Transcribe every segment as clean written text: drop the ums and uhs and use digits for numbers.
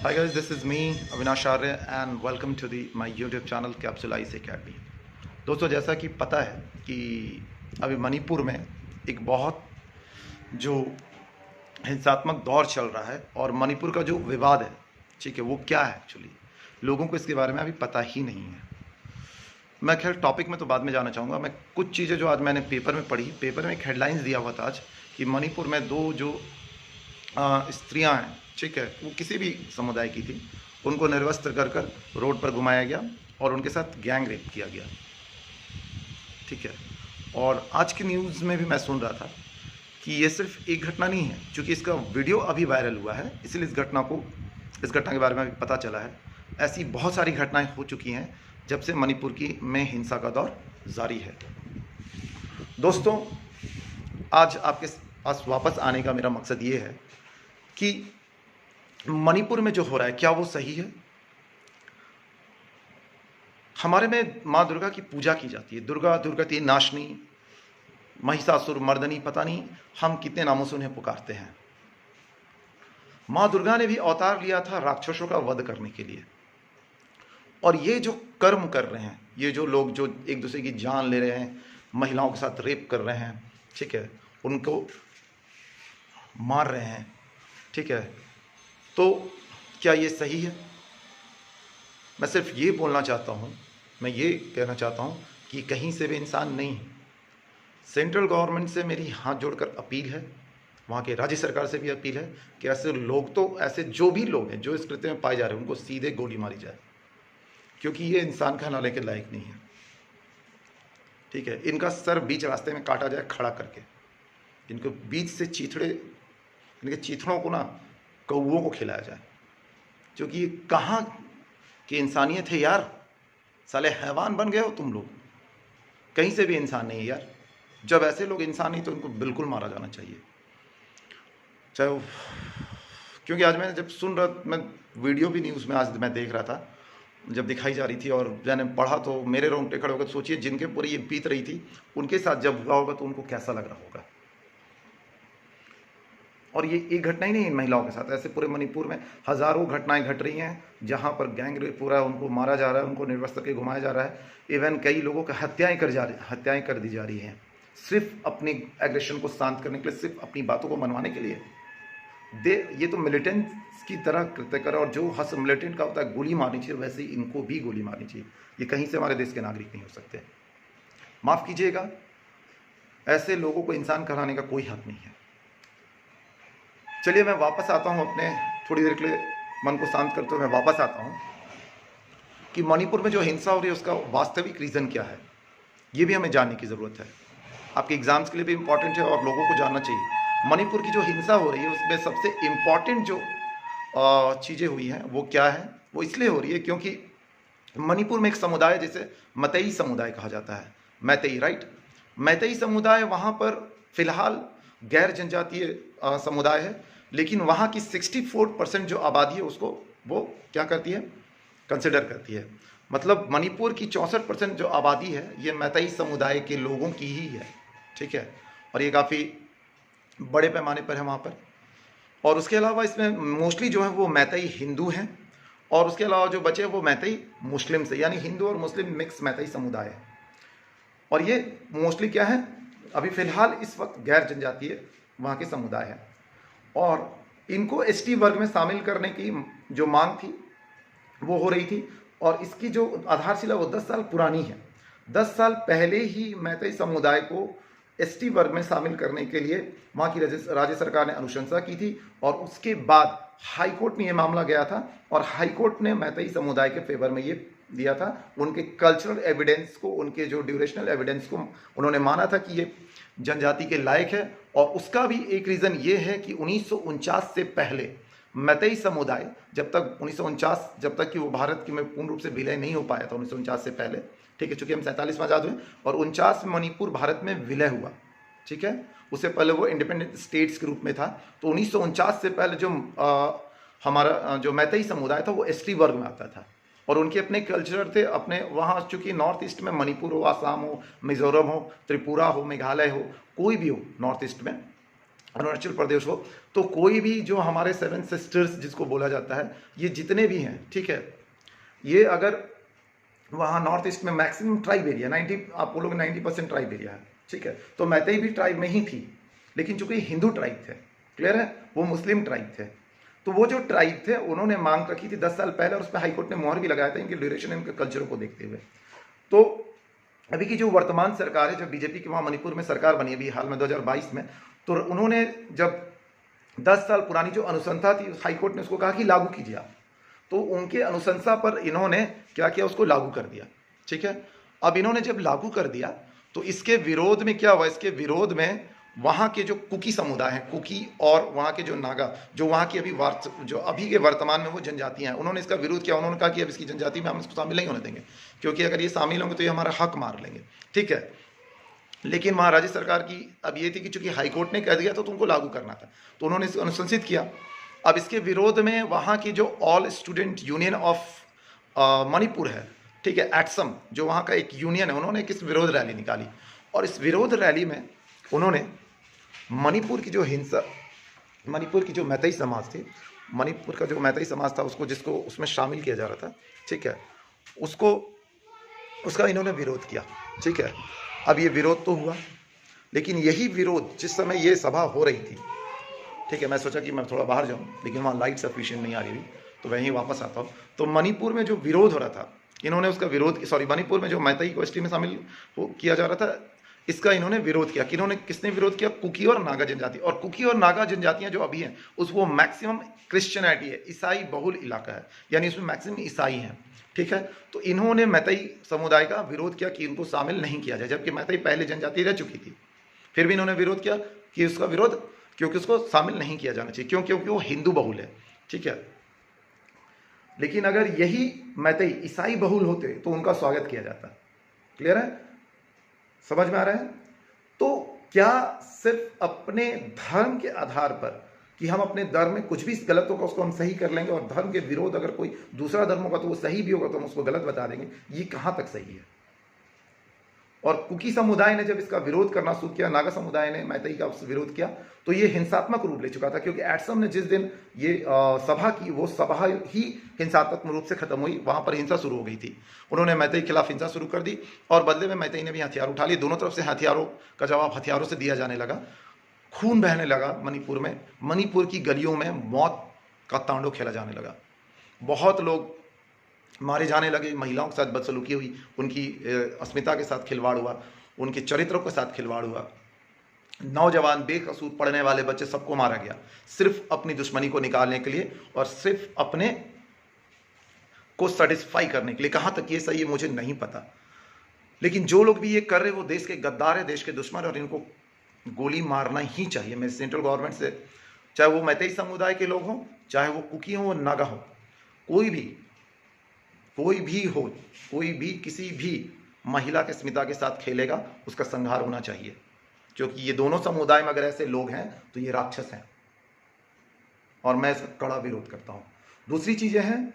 Hi guys, this is me Avinash Arya and welcome to my YouTube channel Capsule Ice Academy। दोस्तों, जैसा कि पता है कि अभी मणिपुर में एक बहुत जो हिंसात्मक दौर चल रहा है और मणिपुर का जो विवाद है, ठीक है, वो क्या है एक्चुअली लोगों को इसके बारे में अभी पता ही नहीं है। मैं खैर टॉपिक में तो बाद में जाना चाहूँगा। मैं कुछ चीज़ें जो आज मैंने पेपर में पढ़ी, पेपर में एक हेडलाइंस दिया हुआ था आज कि मणिपुर में दो जो स्त्रियां हैं, ठीक है, वो किसी भी समुदाय की थी, उनको निर्वस्त्र कर कर रोड पर घुमाया गया और उनके साथ गैंग रेप किया गया, ठीक है। और आज की न्यूज़ में भी मैं सुन रहा था कि ये सिर्फ एक घटना नहीं है, क्योंकि इसका वीडियो अभी वायरल हुआ है, इसलिए इस घटना के बारे में अभी पता चला है। ऐसी बहुत सारी घटनाएं हो चुकी हैं जब से मणिपुर की में हिंसा का दौर जारी है। दोस्तों, आज आपके पास वापस आने का मेरा मकसद ये है कि मणिपुर में जो हो रहा है क्या वो सही है। हमारे में माँ दुर्गा की पूजा की जाती है, दुर्गा, दुर्गति नाशनी, महिषासुर मर्दनी, पता नहीं हम कितने नामों से उन्हें पुकारते हैं। माँ दुर्गा ने भी अवतार लिया था राक्षसों का वध करने के लिए। और ये जो कर्म कर रहे हैं, ये जो लोग जो एक दूसरे की जान ले रहे हैं, महिलाओं के साथ रेप कर रहे हैं, ठीक है, उनको मार रहे हैं, ठीक है, तो क्या ये सही है? मैं सिर्फ ये बोलना चाहता हूँ, मैं ये कहना चाहता हूँ कि कहीं से भी इंसान नहीं। सेंट्रल गवर्नमेंट से मेरी हाथ जोड़कर अपील है, वहाँ के राज्य सरकार से भी अपील है कि ऐसे लोग, तो ऐसे जो भी लोग हैं जो इस कृत्य में पाए जा रहे हैं, उनको सीधे गोली मारी जाए, क्योंकि ये इंसान कहलाने के लायक नहीं है, ठीक है। इनका सर बीच रास्ते में काटा जाए खड़ा करके, इनको बीच से इनके चीथड़ों को ना कौओं को खिलाया जाए, क्योंकि ये कहाँ की इंसानियत है यार। साले हैवान बन गए हो तुम लोग, कहीं से भी इंसान नहीं है यार। जब ऐसे लोग इंसान नहीं तो इनको बिल्कुल मारा जाना चाहिए। चाहे क्योंकि आज मैं वीडियो भी न्यूज़ में आज मैं देख रहा था, जब दिखाई जा रही थी और मैंने पढ़ा तो मेरे रोंगटे खड़े हो गए। सोचिए जिनके पूरी ये बीत रही थी, उनके साथ जब हुआ होगा तो उनको कैसा लग रहा होगा। और ये एक घटना ही नहीं, इन महिलाओं के साथ ऐसे पूरे मणिपुर में हज़ारों घटनाएं घट रही हैं जहां पर गैंग रेप हो रहा है, उनको मारा जा रहा है, उनको निर्वस्त्र के घुमाया जा रहा है। इवन कई लोगों की हत्याएं कर दी जा रही हैं, सिर्फ अपने एग्रेशन को शांत करने के लिए, सिर्फ अपनी बातों को मनवाने के लिए। ये तो मिलिटेंट्स की तरह कृत्य कर, और जो हस मिलिटेंट का होता है गोली मारनी चाहिए, वैसे ही इनको भी गोली मारनी चाहिए। ये कहीं से हमारे देश के नागरिक नहीं हो सकते। माफ़ कीजिएगा, ऐसे लोगों को इंसान कहलाने का कोई हक नहीं है। चलिए मैं वापस आता हूँ अपने, थोड़ी देर के लिए मन को शांत करते हुए मैं वापस आता हूँ कि मणिपुर में जो हिंसा हो रही है उसका वास्तविक रीज़न क्या है, ये भी हमें जानने की ज़रूरत है। आपके एग्जाम्स के लिए भी इम्पॉर्टेंट है और लोगों को जानना चाहिए। मणिपुर की जो हिंसा हो रही है उसमें सबसे इम्पॉर्टेंट जो चीज़ें हुई हैं वो क्या है, वो इसलिए हो रही है क्योंकि मणिपुर में एक समुदाय जिसे मैतेई समुदाय कहा जाता है, मैतेई, राइट। मैतेई समुदाय वहाँ पर फिलहाल गैर जनजातीय समुदाय है, लेकिन वहाँ की 64% जो आबादी है उसको वो क्या करती है, कंसिडर करती है। मतलब मणिपुर की 64% जो आबादी है ये मैतेई समुदाय के लोगों की ही है, ठीक है। और ये काफ़ी बड़े पैमाने पर है वहाँ पर। और उसके अलावा इसमें मोस्टली जो है वो मैतेई हिंदू हैं, और उसके अलावा जो बचे वो मैतेई मुस्लिम से, यानी हिंदू और मुस्लिम मिक्स मैतेई समुदाय है। और ये मोस्टली क्या है, अभी फ़िलहाल इस वक्त गैर जनजातीय वहाँ के समुदाय है। और इनको एसटी वर्ग में शामिल करने की जो मांग थी वो हो रही थी, और इसकी जो आधारशिला वो 10 साल पुरानी है। 10 साल पहले ही मैतेई समुदाय को एसटी वर्ग में शामिल करने के लिए वहाँ की राज्य सरकार ने अनुशंसा की थी, और उसके बाद हाई कोर्ट में ये मामला गया था, और हाई कोर्ट ने मैतेई समुदाय के फेवर में ये दिया था। उनके कल्चरल एविडेंस को, उनके जो ड्यूरेशनल एविडेंस को उन्होंने माना था कि ये जनजाति के लायक है। और उसका भी एक रीज़न ये है कि 1949 से पहले मैतेई समुदाय जब तक कि वो भारत की में पूर्ण रूप से विलय नहीं हो पाया था, 1949 से पहले, ठीक है, चूँकि हम 47 में आज़ाद हुए और 49 में मणिपुर भारत में विलय हुआ, ठीक है। उससे पहले वो इंडिपेंडेंट स्टेट्स के रूप में था। तो 1949 से पहले जो हमारा जो मैतेई समुदाय था वो एसटी वर्ग में आता था, और उनके अपने कल्चर थे, अपने वहाँ, चूँकि नॉर्थ ईस्ट में मणिपुर हो, आसाम हो, मिजोरम हो, त्रिपुरा हो, मेघालय हो, कोई भी हो नॉर्थ ईस्ट में, अरुणाचल प्रदेश हो, तो कोई भी जो हमारे 7 सिस्टर्स जिसको बोला जाता है, ये जितने भी हैं, ठीक है, ये अगर वहाँ नॉर्थ ईस्ट में मैक्सिमम ट्राइब एरिया 90, आप बोलोगे 90% ट्राइब एरिया है, ठीक है, तो मैतेई भी ट्राइब में ही थी, लेकिन चूंकि हिंदू ट्राइब थे, क्लियर है, वो मुस्लिम ट्राइब थे, तो वो जो ट्राइब थे उन्होंने मांग रखी थी 10 साल पहले, और उस पर हाईकोर्ट ने मोहर भी लगाया था इनके ड्यूरेशन, इनके कल्चरों को देखते हुए। तो अभी की जो वर्तमान सरकार है, जब बीजेपी की वहाँ मणिपुर में सरकार बनी अभी हाल में 2022 में, तो उन्होंने जब 10 साल पुरानी जो अनुशंसा थी, हाईकोर्ट ने उसको कहा कि लागू कीजिए आप, तो उनके अनुशंसा पर इन्होंने क्या किया, उसको लागू कर दिया, ठीक है। अब इन्होंने जब लागू कर दिया तो इसके विरोध में क्या हुआ, इसके विरोध में वहाँ के जो कुकी समुदाय हैं, कुकी और वहाँ के जो नागा, जो वहाँ की जो अभी के वर्तमान में वो जनजातियाँ हैं, उन्होंने इसका विरोध किया। उन्होंने कहा कि अब इसकी जनजाति में हम इसको शामिल नहीं होने देंगे, क्योंकि अगर ये शामिल होंगे तो ये हमारा हक मार लेंगे, ठीक है। लेकिन वहाँ राज्य सरकार की अब ये थी कि चूंकि हाईकोर्ट ने कह दिया तो तुमको लागू करना था, तो उन्होंने इसको अनुशंसित किया। अब इसके विरोध में वहाँ की जो all student union of Manipur है, ठीक है, एटसम, जो वहाँ का एक यूनियन है, उन्होंने एक विरोध रैली निकाली, और इस विरोध रैली में उन्होंने मणिपुर की जो हिंसा, मणिपुर की जो मैतेई समाज थी, मणिपुर का जो मैतेई समाज था, उसको जिसको उसमें शामिल किया जा रहा था, ठीक है, उसको उसका इन्होंने विरोध किया, ठीक है। अब ये विरोध तो हुआ, लेकिन यही विरोध जिस समय ये सभा हो रही थी, ठीक है, मैं सोचा कि मैं थोड़ा बाहर जाऊं, लेकिन वहाँ लाइट सफिशिएंट नहीं आ रही थी, तो वहीं वापस आता हूँ। तो मणिपुर में जो विरोध हो रहा था, इन्होंने उसका विरोध, सॉरी, मणिपुर में जो मैतेई को एसटी में शामिल किया जा रहा था, इसका इन्होंने विरोध किया। किसने विरोध किया? कुकी और नागा जनजाति। और कुकी और नागा जनजातियां जो अभी हैं, उसको मैक्सिमम क्रिश्चियनिटी है, ईसाई बहुल इलाका है, यानी उसमें मैक्सिमम ईसाई हैं, ठीक है। तो इन्होंने मैतेई समुदाय का विरोध किया कि इनको शामिल नहीं किया जाए, जबकि मैतेई पहले जनजाति रह चुकी थी, फिर भी इन्होंने विरोध किया कि उसका विरोध, क्योंकि उसको शामिल नहीं किया जाना चाहिए, क्योंकि वो हिंदू बहुल है, ठीक है। लेकिन अगर यही मैतेई ईसाई बहुल होते तो उनका स्वागत किया जाता। क्लियर है? समझ में आ रहा है? तो क्या सिर्फ अपने धर्म के आधार पर कि हम अपने धर्म में कुछ भी गलत होगा उसको हम सही कर लेंगे, और धर्म के विरोध अगर कोई दूसरा धर्म होगा तो वो सही भी होगा तो हम उसको गलत बता देंगे, ये कहां तक सही है? और कुकी समुदाय ने जब इसका विरोध करना शुरू किया, नागा समुदाय ने मैतेई का विरोध किया, तो ये हिंसात्मक रूप ले चुका था, क्योंकि एटसम ने जिस दिन ये सभा की, वो सभा ही हिंसात्मक रूप से खत्म हुई, वहां पर हिंसा शुरू हो गई थी। उन्होंने मैतेई के खिलाफ हिंसा शुरू कर दी, और बदले में मैतेई ने भी हथियार उठा लिए। दोनों तरफ से हथियारों का जवाब हथियारों से दिया जाने लगा, खून बहने लगा मणिपुर में, मणिपुर की गलियों में मौत का तांडव खेला जाने लगा, बहुत लोग मारे जाने लगे, महिलाओं के साथ बदसलूकी हुई, उनकी अस्मिता के साथ खिलवाड़ हुआ, उनके चरित्रों के साथ खिलवाड़ हुआ, नौजवान बेकसूर पढ़ने वाले बच्चे सबको मारा गया, सिर्फ अपनी दुश्मनी को निकालने के लिए और सिर्फ अपने को सेटिस्फाई करने के लिए। कहां तक ये सही है मुझे नहीं पता, लेकिन जो लोग भी ये कर रहे वो देश के गद्दार है, देश के दुश्मन, और इनको गोली मारना ही चाहिए। मैं सेंट्रल गवर्नमेंट से, चाहे वो मैतेई समुदाय के लोग हों, चाहे वो कुकी हों, नागा हो, कोई भी किसी भी महिला के अस्मिता के साथ खेलेगा उसका संहार होना चाहिए, क्योंकि ये दोनों समुदाय में अगर ऐसे लोग हैं तो ये राक्षस हैं, और मैं इसका कड़ा विरोध करता हूं। दूसरी चीजें हैं,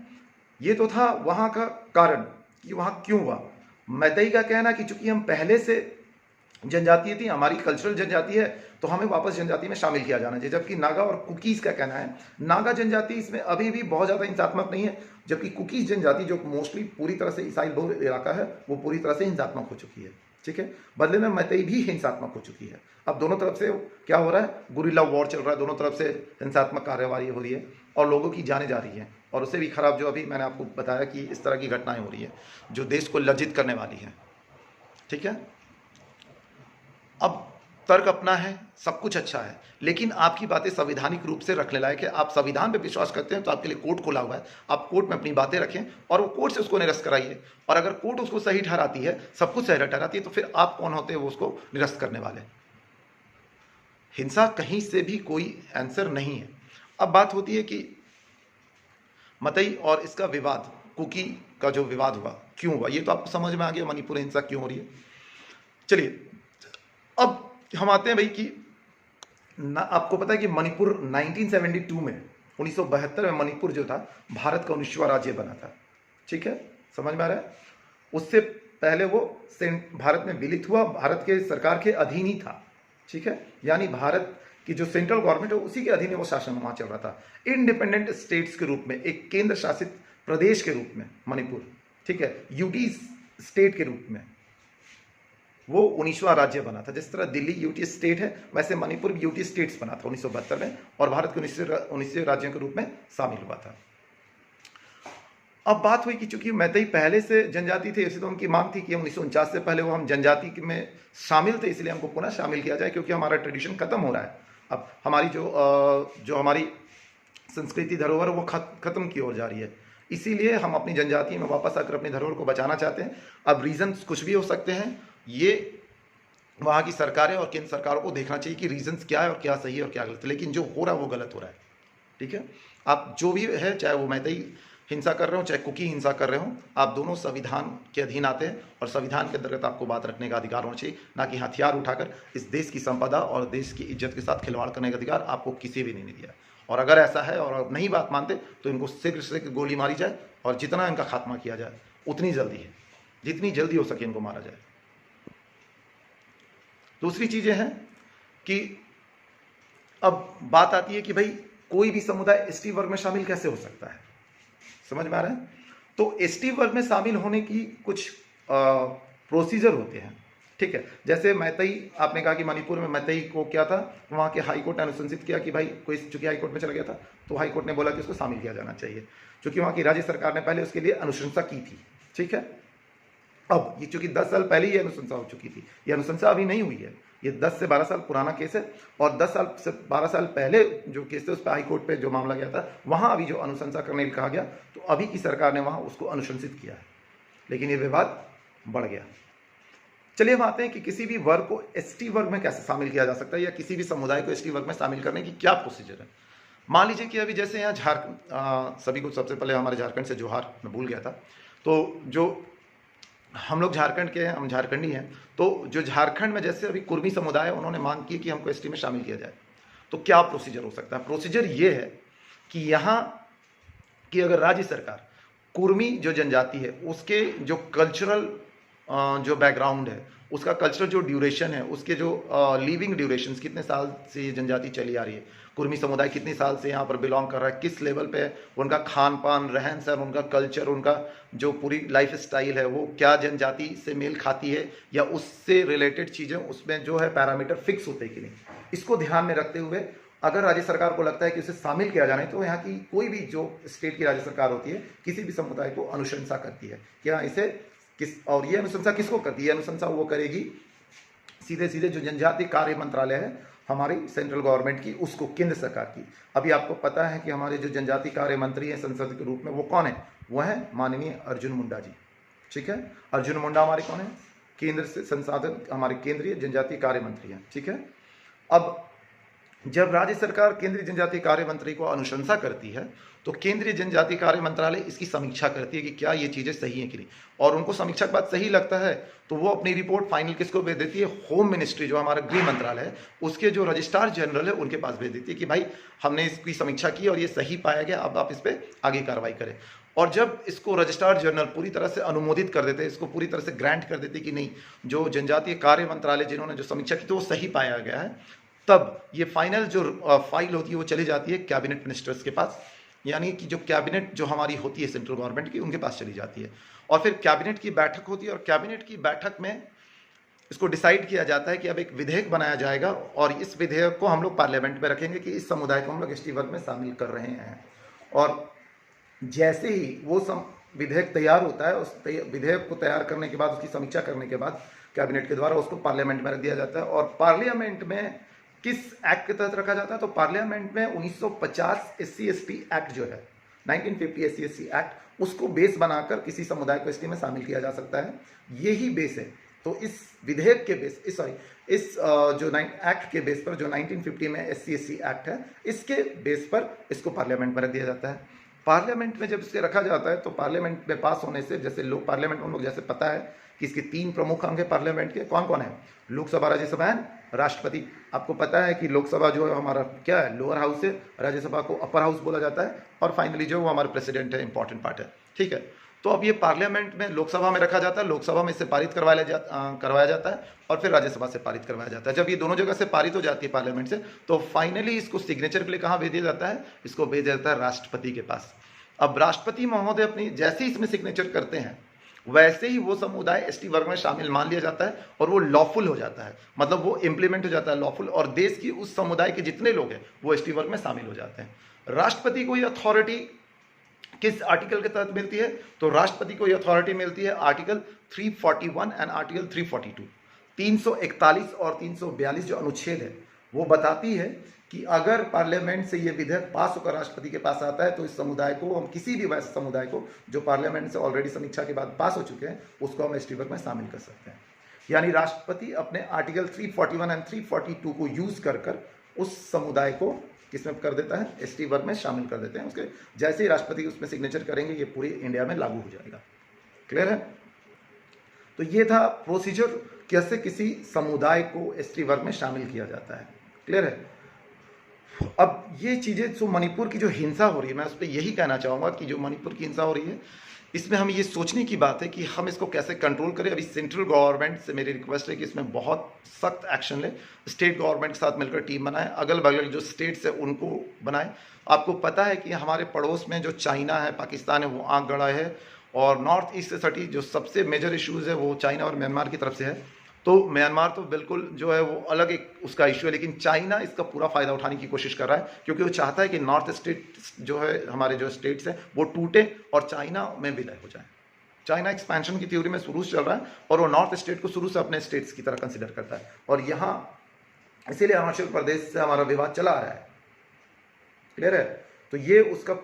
ये तो था वहां का कारण कि वहां क्यों हुआ। मैतेई का कहना कि चूंकि हम पहले से जनजाति थी, हमारी कल्चरल जनजाति है, तो हमें वापस जनजाति में शामिल किया जाना चाहिए। जबकि नागा और कुकीज का कहना है, नागा जनजाति इसमें अभी भी बहुत ज़्यादा हिंसात्मक नहीं है, जबकि कुकीज जनजाति जो मोस्टली पूरी तरह से ईसाई बहुल इलाका है, वो पूरी तरह से हिंसात्मक हो चुकी है, ठीक है। बदले में मैतेई भी हिंसात्मक हो चुकी है। अब दोनों तरफ से क्या हो रहा है? गुरिल्ला वॉर चल रहा है, दोनों तरफ से हिंसात्मक कार्यवाही हो रही है और लोगों की जानें जा रही हैं। और उससे भी खराब जो अभी मैंने आपको बताया कि इस तरह की घटनाएं हो रही है जो देश को लज्जित करने वाली है, ठीक है। अब तर्क अपना है, सब कुछ अच्छा है, लेकिन आपकी बातें संवैधानिक रूप से रखने लायक है। आप संविधान पे विश्वास करते हैं तो आपके लिए कोर्ट खुला हुआ है, आप कोर्ट में अपनी बातें रखें और वो कोर्ट से उसको निरस्त कराइए। और अगर कोर्ट उसको सही ठहराती है, सब कुछ सही ठहराती है, तो फिर आप कौन होते हैं वो उसको निरस्त करने वाले? हिंसा कहीं से भी कोई आंसर नहीं है। अब बात होती है कि मतई और इसका विवाद, कुकी का जो विवाद हुआ, क्यों हुआ, ये तो आपको समझ में आ गया मणिपुर हिंसा क्यों हो रही है। चलिए अब हम आते हैं भाई कि आपको पता है कि मणिपुर 1972 में, 1972 में मणिपुर जो था भारत का 19वां राज्य बना था, ठीक है, समझ में आ रहा है। उससे पहले वो भारत में विलित हुआ, भारत के सरकार के अधीन ही था, ठीक है। यानी भारत कि जो सेंट्रल गवर्नमेंट है उसी के अधीन वो शासन वहाँ चल रहा था। इंडिपेंडेंट स्टेट्स के रूप में, एक केंद्र शासित प्रदेश के रूप में मणिपुर, ठीक है, यूटी स्टेट के रूप में वो 19वां राज्य बना था। जिस तरह दिल्ली यूटी स्टेट है, वैसे मणिपुर भी यूटी स्टेट्स बना था 1972 में और भारत के 19वें राज्यों के रूप में शामिल हुआ था। अब बात हुई कि चूंकि मैतेई पहले से जनजाति थे, ऐसे तो उनकी मांग थी कि 1949 से पहले वो हम जनजाति में शामिल थे, इसलिए हमको पुनः शामिल किया जाए क्योंकि हमारा ट्रेडिशन खत्म हो रहा है। अब हमारी जो हमारी संस्कृति धरोहर वो खत्म की ओर जा रही है, इसीलिए हम अपनी जनजाति में वापस आकर अपनी धरोहर को बचाना चाहते हैं। अब रीजंस कुछ भी हो सकते हैं, ये वहाँ की सरकारें और केंद्र सरकारों को देखना चाहिए कि रीजंस क्या है और क्या सही है और क्या गलत है, लेकिन जो हो रहा है वो गलत हो रहा है। ठीक है, आप जो भी है, चाहे वो मैतेई हिंसा कर रहे हो चाहे कुकी हिंसा कर रहे हो, आप दोनों संविधान के अधीन आते हैं और संविधान के अंतर्गत आपको बात रखने का अधिकार होना चाहिए, ना कि हथियार उठाकर इस देश की संपदा और देश की इज्जत के साथ खिलवाड़ करने का अधिकार आपको किसी भी नहीं दिया। और अगर ऐसा है और नहीं बात मानते तो इनको शीघ्र से गोली मारी जाए और जितना इनका खात्मा किया जाए उतनी जल्दी है, जितनी जल्दी हो सके इनको मारा जाए। दूसरी चीजें हैं कि अब बात आती है कि भाई कोई भी समुदाय एसटी वर्ग में शामिल कैसे हो सकता है, समझ में आ रहा है? तो एसटी वर्ग में शामिल होने की कुछ प्रोसीजर होते हैं, ठीक है। जैसे मैतेई, आपने कहा कि मणिपुर में मैतेई को क्या था, वहाँ के हाई कोर्ट ने अनुशंसित किया कि भाई कोई चूंकि हाई कोर्ट में चला गया था तो हाई कोर्ट ने बोला कि उसको शामिल किया जाना चाहिए, क्योंकि वहाँ की राज्य सरकार ने पहले उसके लिए अनुशंसा की थी, ठीक है। अब ये चूंकि 10 साल पहले ही अनुशंसा हो चुकी थी, ये अनुशंसा अभी नहीं हुई है, ये 10 से 12 साल पुराना केस है और 10 साल से 12 साल पहले जो केस थे उस पर हाई कोर्ट पे जो मामला गया था, वहाँ अभी जो अनुशंसा करने के लिए कहा गया तो अभी की सरकार ने वहाँ उसको अनुशंसित किया है, लेकिन ये विवाद बढ़ गया। चलिए हम आते हैं कि किसी भी वर्ग को एसटी वर्ग में कैसे शामिल किया जा सकता है या किसी भी समुदाय को एसटी वर्ग में शामिल करने की क्या प्रोसीजर है। मान लीजिए कि अभी जैसे यहाँ झारखंड, सभी को सबसे पहले हमारे झारखंड से जोहार, मैं भूल गया था, तो जो हम लोग झारखंड के हैं, हम झारखंडी हैं, तो जो झारखंड में जैसे अभी कुर्मी समुदाय है, उन्होंने मांग की कि हमको एसटी में शामिल किया जाए, तो क्या प्रोसीजर हो सकता है। प्रोसीजर ये है कि यहाँ की अगर राज्य सरकार कुर्मी जो जनजाति है उसके जो कल्चरल जो बैकग्राउंड है, उसका कल्चरल जो ड्यूरेशन है, उसके जो लिविंग ड्यूरेशंस, कितने साल से ये जनजाति चली आ रही है, कुर्मी समुदाय कितने साल से यहाँ पर बिलोंग कर रहा है, किस लेवल पे उनका खान पान, रहन सहन, उनका कल्चर, उनका जो पूरी लाइफ स्टाइल है वो क्या जनजाति से मेल खाती है या उससे रिलेटेड चीज़ें उसमें जो है पैरामीटर फिक्स होते हैं कि नहीं, इसको ध्यान में रखते हुए अगर राज्य सरकार को लगता है कि उसे शामिल किया जाना है तो यहाँ की कोई भी जो स्टेट की राज्य सरकार होती है किसी भी समुदाय को अनुशंसा करती है कि हाँ इसे किस, और ये अनुशंसा किसको करती है, अनुशंसा वो करेगी सीधे सीधे जो जनजातीय कार्य मंत्रालय है हमारी सेंट्रल गवर्नमेंट की, उसको, केंद्र सरकार की। अभी आपको पता है कि हमारे जो जनजातीय कार्य मंत्री हैं संसद के रूप में, वो कौन है, वो है माननीय अर्जुन मुंडा जी, ठीक है। अर्जुन मुंडा हमारे कौन है, केंद्र से संसाधन, हमारे केंद्रीय जनजातीय कार्य मंत्री हैं, ठीक है। अब जब राज्य सरकार केंद्रीय जनजातीय कार्य मंत्री को अनुशंसा करती है तो केंद्रीय जनजातीय कार्य मंत्रालय इसकी समीक्षा करती है कि क्या ये चीज़ें सही हैं कि नहीं, और उनको समीक्षा के बाद सही लगता है तो वो अपनी रिपोर्ट फाइनल किसको भेज देती है, होम मिनिस्ट्री, जो हमारा गृह मंत्रालय है, उसके जो रजिस्ट्रार जनरल है उनके पास भेज देती है कि भाई हमने इसकी समीक्षा की और ये सही पाया गया, अब आप इस पर आगे कार्रवाई करें। और जब इसको रजिस्ट्रार जनरल पूरी तरह से अनुमोदित कर देते हैं, इसको पूरी तरह से ग्रांट कर देते कि नहीं, जो जनजातीय कार्य मंत्रालय जिन्होंने जो समीक्षा की तो वो सही पाया गया है, तब ये फाइनल जो फाइल होती है वो चली जाती है कैबिनेट मिनिस्टर्स के पास, यानी कि जो कैबिनेट जो हमारी होती है सेंट्रल गवर्नमेंट की, उनके पास चली जाती है। और फिर कैबिनेट की बैठक होती है और कैबिनेट की बैठक में इसको डिसाइड किया जाता है कि अब एक विधेयक बनाया जाएगा और इस विधेयक को हम लोग पार्लियामेंट में रखेंगे कि इस समुदाय को हम लोग एसटी वर्ग में शामिल कर रहे हैं। और जैसे ही वो विधेयक तैयार होता है, उस विधेयक को तैयार करने के बाद, उसकी समीक्षा करने के बाद कैबिनेट के द्वारा उसको पार्लियामेंट में रख दिया जाता है। और पार्लियामेंट में किस एक्ट के तहत रखा जाता है, तो पार्लियामेंट में 1950 SC/ST एक्ट जो है, 1950 SC/ST एक्ट, उसको बेस बनाकर किसी समुदाय को एसटी में शामिल किया जा सकता है, यही बेस है। तो इस विधेयक के बेस, इस जो एक्ट के बेस पर, जो 1950 में SC/ST एक्ट है, इसके बेस पर इसको पार्लियामेंट में रख दिया जाता है। पार्लियामेंट में जब इसे रखा जाता है तो पार्लियामेंट में पास होने से, जैसे लोग पार्लियामेंट में हम लोग जैसे पता है कि इसके 3 प्रमुख अंग है पार्लियामेंट के, कौन कौन है? लोकसभा, राज्यसभा एंड राष्ट्रपति। आपको पता है कि लोकसभा जो है हमारा क्या है, लोअर हाउस है, राज्यसभा को अपर हाउस बोला जाता है, और फाइनली जो वो हमारे प्रेसिडेंट है, इंपॉर्टेंट पार्ट है, ठीक है। तो अब ये पार्लियामेंट में लोकसभा में रखा जाता है, लोकसभा में इससे पारित करवाया जाता है, और फिर राज्यसभा से पारित करवाया जाता है। जब ये दोनों जगह से पारित हो जाती है पार्लियामेंट से, तो फाइनली इसको सिग्नेचर के लिए कहाँ भेज दिया जाता है? इसको भेज दिया जाता है राष्ट्रपति के पास। अब राष्ट्रपति महोदय अपनी जैसे ही इसमें सिग्नेचर करते हैं, वैसे ही वो समुदाय एसटी वर्ग में शामिल मान लिया जाता है, और वो लॉफुल हो जाता है, मतलब वो इंप्लीमेंट हो जाता है, लॉफुल, और देश की उस समुदाय के जितने लोग हैं वो एसटी वर्ग में शामिल हो जाते हैं। राष्ट्रपति को ये अथॉरिटी किस आर्टिकल के तहत मिलती है? तो राष्ट्रपति को यह अथॉरिटी मिलती है आर्टिकल 341 एंड आर्टिकल 342। 341 और 342 जो अनुच्छेद है वो बताती है कि अगर पार्लियामेंट से ये विधेयक पास होकर राष्ट्रपति के पास आता है, तो इस समुदाय को, हम किसी भी वैसे समुदाय को जो पार्लियामेंट से ऑलरेडी समीक्षा के बाद पास हो चुके हैं, उसको हम एसटी वर्ग में शामिल कर सकते हैं। यानी राष्ट्रपति अपने आर्टिकल 341 एंड 342 को यूज कर उस समुदाय को किसमें कर देता है? एसटी वर्ग में शामिल कर देते हैं। उसके जैसे ही राष्ट्रपति उसमें सिग्नेचर करेंगे, ये पूरी इंडिया में लागू हो जाएगा। क्लियर है? तो ये था प्रोसीजर, कैसे किसी समुदाय को एसटी वर्ग में शामिल किया जाता है। क्लियर है? अब ये चीज़ें जो मणिपुर की जो हिंसा हो रही है, मैं उस पर यही कहना चाहूँगा कि जो मणिपुर की हिंसा हो रही है, इसमें हमें ये सोचने की बात है कि हम इसको कैसे कंट्रोल करें। अभी सेंट्रल गवर्नमेंट से मेरी रिक्वेस्ट है कि इसमें बहुत सख्त एक्शन ले, स्टेट गवर्नमेंट के साथ मिलकर टीम बनाए, अगल बगल जो स्टेट्स है उनको बनाए। आपको पता है कि हमारे पड़ोस में जो चाइना है, पाकिस्तान है, वो आंख गड़ा है, और नॉर्थ ईस्ट से सटी जो सबसे मेजर इश्यूज़ है वो चाइना और म्यांमार की तरफ से है। तो म्यांमार तो बिल्कुल जो है वो अलग एक उसका इशू है, लेकिन चाइना इसका पूरा फ़ायदा उठाने की कोशिश कर रहा है, क्योंकि वो चाहता है कि नॉर्थ स्टेट जो है, हमारे जो स्टेट्स हैं वो टूटे और चाइना में विलय हो जाए। चाइना एक्सपेंशन की थ्योरी में शुरू से चल रहा है, और वो नॉर्थ स्टेट को शुरू से अपने स्टेट्स की तरह कंसिडर करता है, और यहाँ इसीलिए अरुणाचल प्रदेश से हमारा विवाद चला आ रहा है। क्लियर है? तो ये उसका,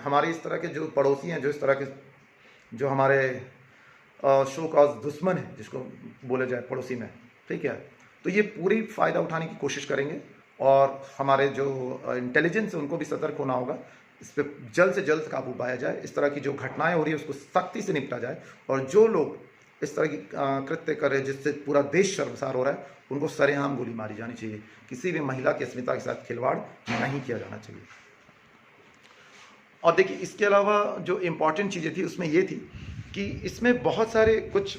हमारे इस तरह के जो पड़ोसी हैं, जो इस तरह के जो हमारे शो कॉज दुश्मन है, जिसको बोले जाए पड़ोसी में, ठीक है, तो ये पूरी फ़ायदा उठाने की कोशिश करेंगे, और हमारे जो इंटेलिजेंस है उनको भी सतर्क होना होगा, इस पर जल्द से जल्द काबू पाया जाए। इस तरह की जो घटनाएं हो रही है उसको सख्ती से निपटा जाए, और जो लोग इस तरह की कृत्य कर रहे हैं जिससे पूरा देश शर्मसार हो रहा है, उनको सरेआम गोली मारी जानी चाहिए। किसी भी महिला की अस्मिता के साथ खिलवाड़ नहीं किया जाना चाहिए। और देखिए, इसके अलावा जो इम्पॉर्टेंट चीज़ें थी उसमें ये थी कि इसमें बहुत सारे कुछ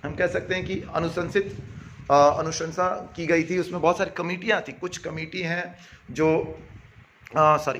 हम कह सकते हैं कि अनुशंसा की गई थी। उसमें बहुत सारी कमेटियाँ थी, कुछ कमेटी हैं जो सॉरी